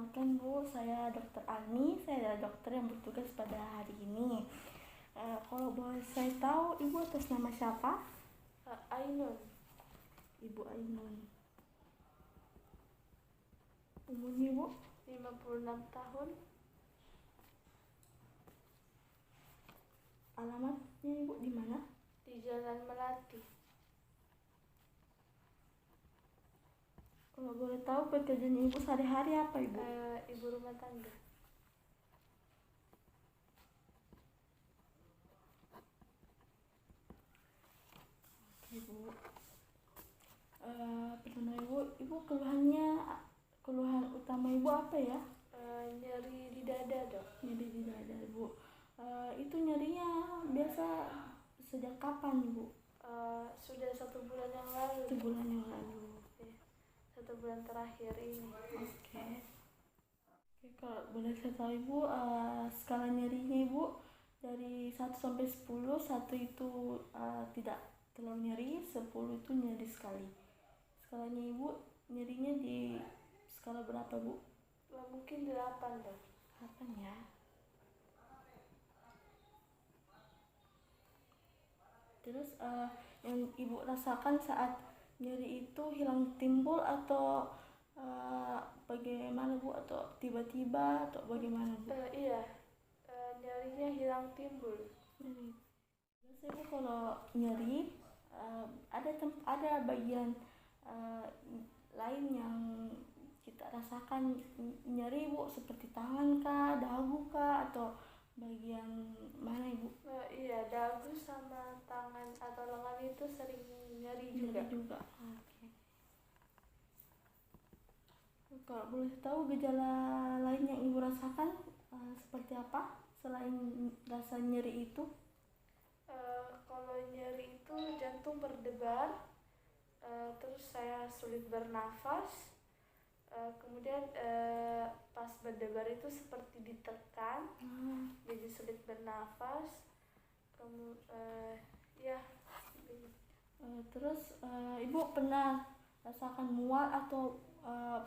Perkenalkan Bu, saya Dr. Ani, saya adalah dokter yang bertugas pada hari ini. Kalau boleh saya tahu, Ibu atas nama siapa? Ainun. Ibu Ainun. Umurnya Ibu? 56 tahun. Alamatnya Ibu di mana? Di Jalan Melati. Kalau boleh tahu pekerjaan Ibu sehari-hari apa Ibu? Ibu rumah tangga. Ibu, pertama Ibu keluhan utama Ibu apa ya? Nyeri di dada, Dok. Nyeri di dada Ibu. Itu nyerinya biasa sejak kapan Ibu? Sudah 1 bulan yang lalu. 1 bulan yang lalu. 1 bulan terakhir ini. Oke, kalau boleh saya tahu Ibu, skala nyerinya Ibu dari 1 sampai 10, 1 itu tidak terlalu nyeri, 10 itu nyeri sekali. Skalanya Ibu nyerinya di skala berapa Bu? Mungkin 8, Dok. 8 ya. Terus yang Ibu rasakan saat nyeri itu hilang timbul atau bagaimana Bu, atau tiba-tiba atau bagaimana Bu? Iya, nyerinya hilang timbul. Biasanya Bu kalau nyeri ada bagian lain yang kita rasakan nyeri Bu, seperti tangan kah, dagu kah, atau bagian mana Ibu? Iya, dagu sama tangan atau lengan itu sering nyeri juga. Oke. Kalau boleh tahu gejala lain yang Ibu rasakan seperti apa selain rasa nyeri itu? Kalau nyeri itu jantung berdebar, terus saya sulit bernafas, kemudian pas berdebar itu seperti ditekan, jadi sulit bernafas. Terus Ibu pernah rasakan mual atau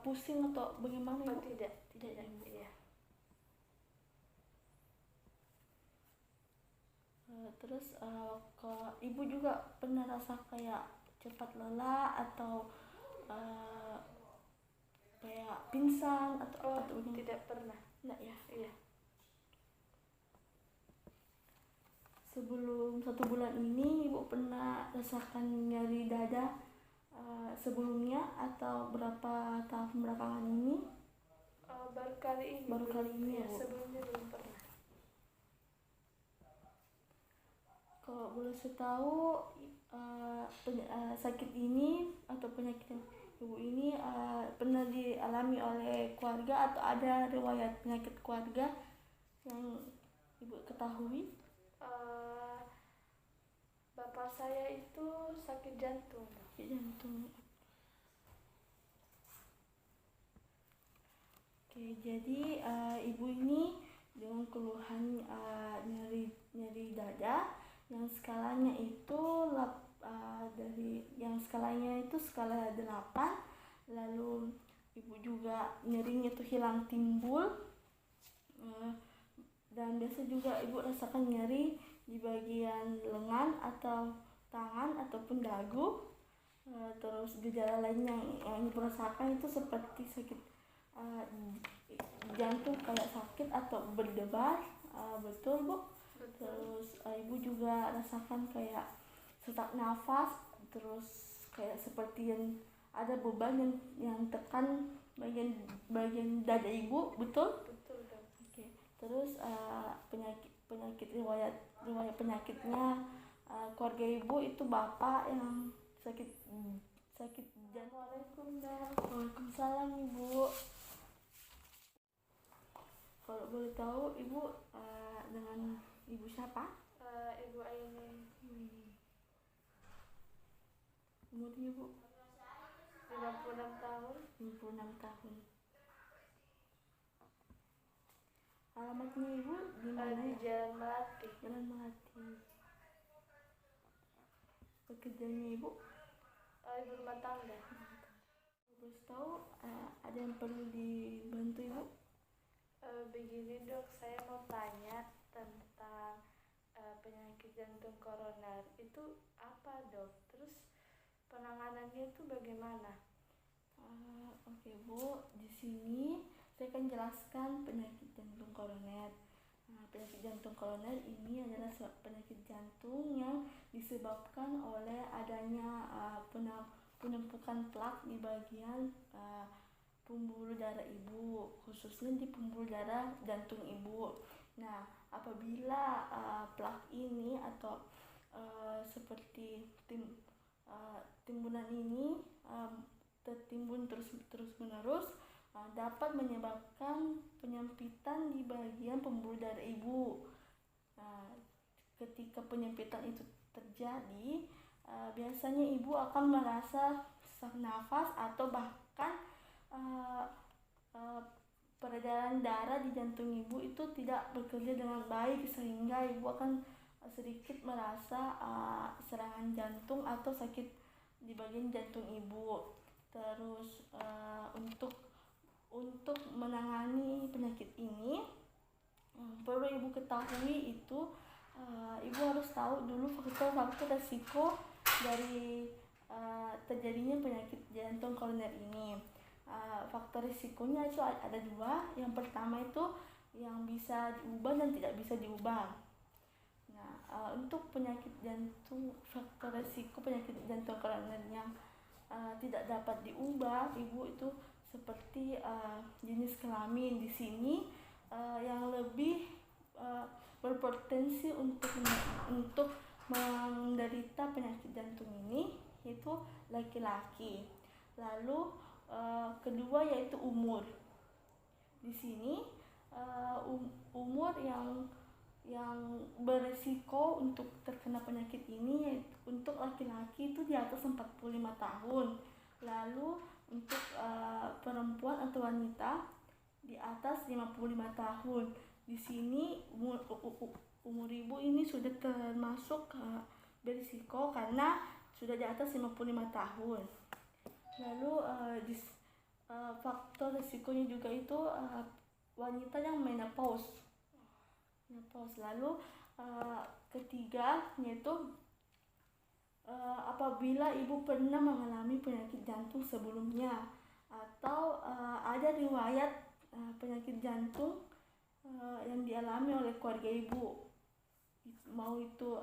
pusing atau bagaimana Ibu? Tidak ya Ibu. Iya. Terus kalau Ibu juga pernah rasa kayak cepat lelah atau kayak pingsan atau Tidak pernah. Enggak ya? Iya. Sebelum 1 bulan ini Ibu pernah rasakan nyeri dada sebelumnya atau berapa tahun belakangan ini? Baru kali ini ya, Bu. Sebelumnya belum pernah. Kalau boleh saya tahu sakit ini atau penyakit Ibu ini pernah dialami oleh keluarga atau ada riwayat penyakit keluarga yang Ibu ketahui? Bapak saya itu sakit jantung. Oke, jadi Ibu ini dengan keluhan nyeri dada yang skalanya itu skala 8, lalu Ibu juga nyerinya itu hilang timbul, dan biasa juga Ibu rasakan nyeri di bagian lengan atau tangan ataupun dagu. Terus gejala lain yang Ibu rasakan itu seperti sakit jantung, kayak sakit atau berdebar, betul Bu? Betul. Terus Ibu juga rasakan kayak sesak nafas, terus kayak seperti yang ada beban yang tekan bagian dada Ibu, betul? Betul, Dok. Oke. Terus penyakit riwayat penyakitnya keluarga Ibu itu Bapak yang sakit jantung. Waalaikumsalam Ibu. Kalau boleh tahu Ibu dengan Ibu siapa? Ibu Ainun. Umurnya Bu? 56 tahun. 56 tahun. Alamatnya Ibu di mana? Di Jalan Melati. Jalan Melati. Pekerjaannya Ibu? Ibu rumah tangga. Terus tahu ada yang perlu dibantu Ibu? Begini dok, saya mau tanya tentang penyakit jantung koroner itu apa dok? Terus penanganannya itu bagaimana? Oke Bu, di sini saya akan jelaskan penyakit jantung koroner. Penyakit jantung koroner ini adalah penyakit jantung yang disebabkan oleh adanya penumpukan plak di bagian pembuluh darah ibu, khususnya di pembuluh darah jantung ibu. Nah, apabila plak ini atau seperti timbunan ini tertimbun terus menerus dapat menyebabkan penyempitan di bagian pembuluh darah ibu. Ketika penyempitan itu terjadi, biasanya ibu akan merasa sesak nafas atau bahkan peredaran darah di jantung ibu itu tidak bekerja dengan baik, sehingga ibu akan sedikit merasa serangan jantung atau sakit di bagian jantung ibu. Terus untuk menangani penyakit ini perlu ibu ketahui itu ibu harus tahu dulu faktor-faktor resiko dari terjadinya penyakit jantung koroner ini. Faktor risikonya itu ada dua. Yang pertama itu yang bisa diubah dan tidak bisa diubah. Nah, untuk penyakit jantung, faktor risiko penyakit jantung koroner yang tidak dapat diubah, ibu itu seperti jenis kelamin. Di sini yang lebih berpotensi untuk menderita penyakit jantung ini yaitu laki-laki. Lalu kedua yaitu umur. Di sini umur yang beresiko untuk terkena penyakit ini yaitu untuk laki-laki itu di atas 45 tahun. Lalu untuk perempuan atau wanita di atas 55 tahun. Di sini umur ibu ini sudah termasuk berisiko karena sudah di atas 55 tahun. Lalu faktor risikonya juga itu wanita yang menopause. Lalu ketiga yaitu apabila ibu pernah mengalami penyakit jantung sebelumnya atau ada riwayat penyakit jantung yang dialami oleh keluarga ibu, mau itu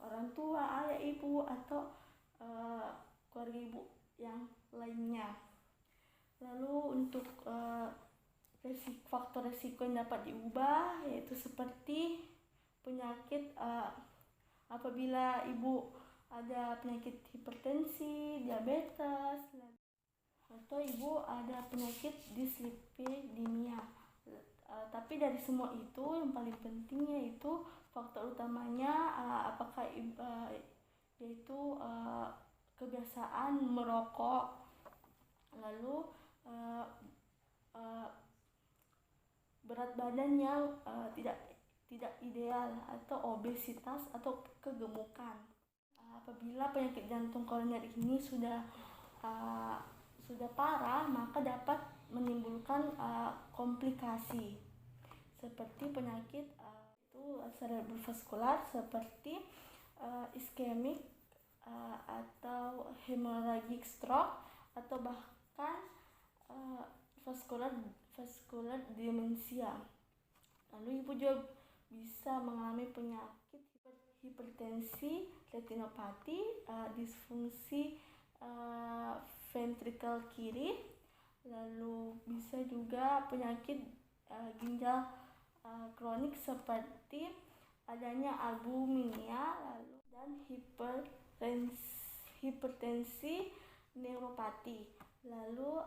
orang tua, ayah ibu atau keluarga ibu yang lainnya. Lalu untuk faktor resiko yang dapat diubah yaitu seperti penyakit apabila ibu ada penyakit hipertensi, diabetes, atau ibu ada penyakit dislipidemia. Tapi dari semua itu yang paling pentingnya itu faktor utamanya apakah yaitu kebiasaan merokok, lalu berat badan yang tidak ideal atau obesitas atau kegemukan. Apabila penyakit jantung koroner ini sudah parah, maka dapat menimbulkan komplikasi seperti penyakit cerebrovaskular seperti iskemik atau hemorrhagic stroke atau bahkan vascular demensia. Lalu ibu juga bisa mengalami penyakit hipertensi, retinopati, disfungsi ventrikel kiri, lalu bisa juga penyakit ginjal kronik seperti adanya albuminia, lalu dan hipertensi neuropati. Lalu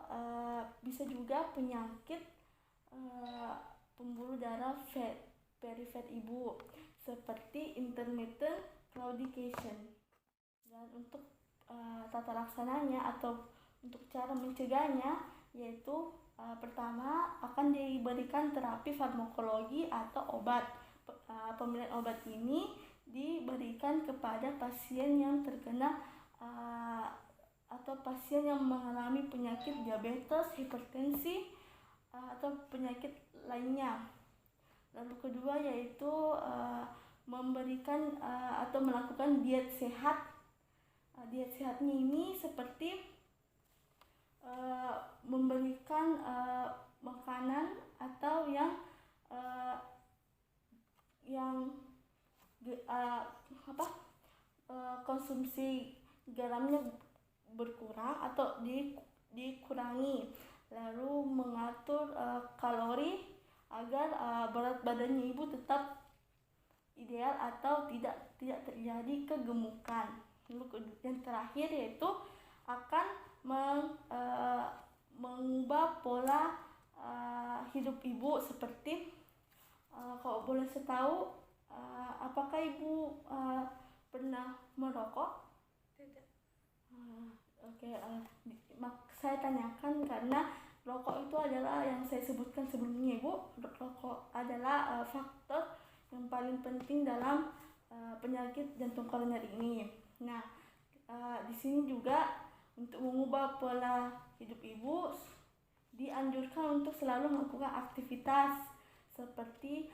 bisa juga penyakit pembuluh darah perifer ibu seperti intermittent claudication. Dan untuk tata laksananya atau untuk cara mencegahnya yaitu pertama akan diberikan terapi farmakologi atau obat. Pemberian obat ini diberikan kepada pasien yang terkena atau pasien yang mengalami penyakit diabetes, hipertensi, atau penyakit lainnya. Lalu kedua yaitu memberikan atau melakukan diet sehat. Diet sehatnya ini seperti memberikan makanan atau yang konsumsi garamnya berkurang atau dikurangi, lalu mengatur kalori agar berat badannya ibu tetap ideal atau tidak terjadi kegemukan. Lalu yang terakhir yaitu akan mengubah pola hidup ibu seperti kalau boleh saya tahu, apakah ibu pernah merokok? Tidak. Oke, saya tanyakan karena rokok itu adalah yang saya sebutkan sebelumnya, ibu. Rokok adalah faktor yang paling penting dalam penyakit jantung koroner ini. Nah, di sini juga untuk mengubah pola hidup ibu dianjurkan untuk selalu melakukan aktivitas seperti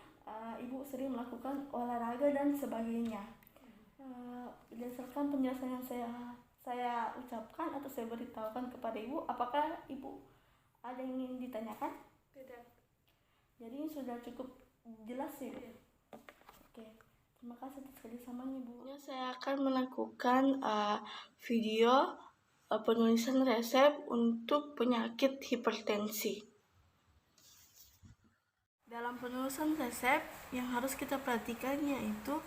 ibu sering melakukan olahraga dan sebagainya. Berdasarkan penjelasan yang saya ucapkan atau saya beritahukan kepada ibu, apakah ibu ada yang ingin ditanyakan? Tidak. Jadi sudah cukup jelas ya? Iya. Oke, terima kasih atas kerjasamanya ibu. Saya akan melakukan video penulisan resep untuk penyakit hipertensi. Dalam penulisan resep yang harus kita perhatikan yaitu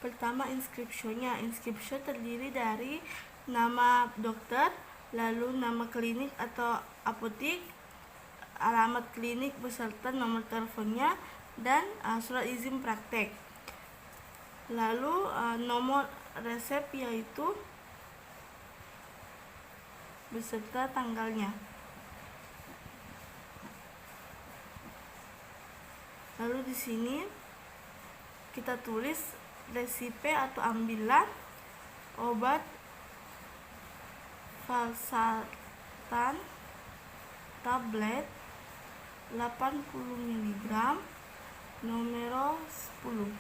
pertama inskripsionya. Inskripsio terdiri dari nama dokter, lalu nama klinik atau apotik, alamat klinik beserta nomor teleponnya, dan surat izin praktek. Lalu nomor resep yaitu beserta tanggalnya. Lalu di sini kita tulis resipe atau ambilan obat valsartan tablet 80 mg nomor 10.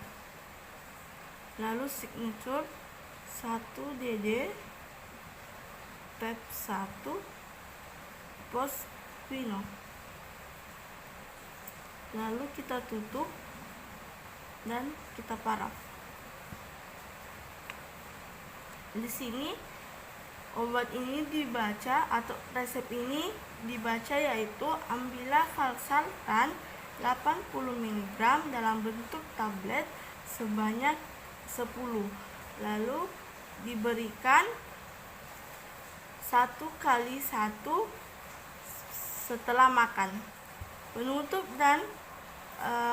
Lalu signature 1 DD pep 1 pos Pino. Lalu kita tutup dan kita paraf. Di sini obat ini dibaca atau resep ini dibaca yaitu ambillah valsartan 80 mg dalam bentuk tablet sebanyak 10. Lalu diberikan 1 kali 1 setelah makan. Penutup dan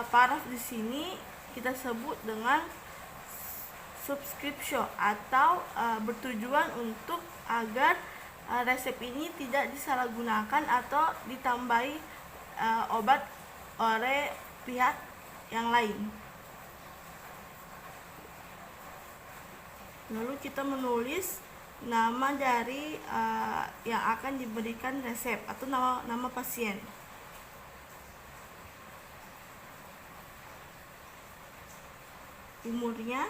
paraf di sini kita sebut dengan subscription atau bertujuan untuk agar resep ini tidak disalahgunakan atau ditambahi obat oleh pihak yang lain. Lalu kita menulis nama dari yang akan diberikan resep atau nama pasien. Umurnya,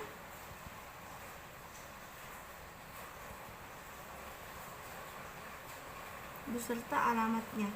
beserta alamatnya.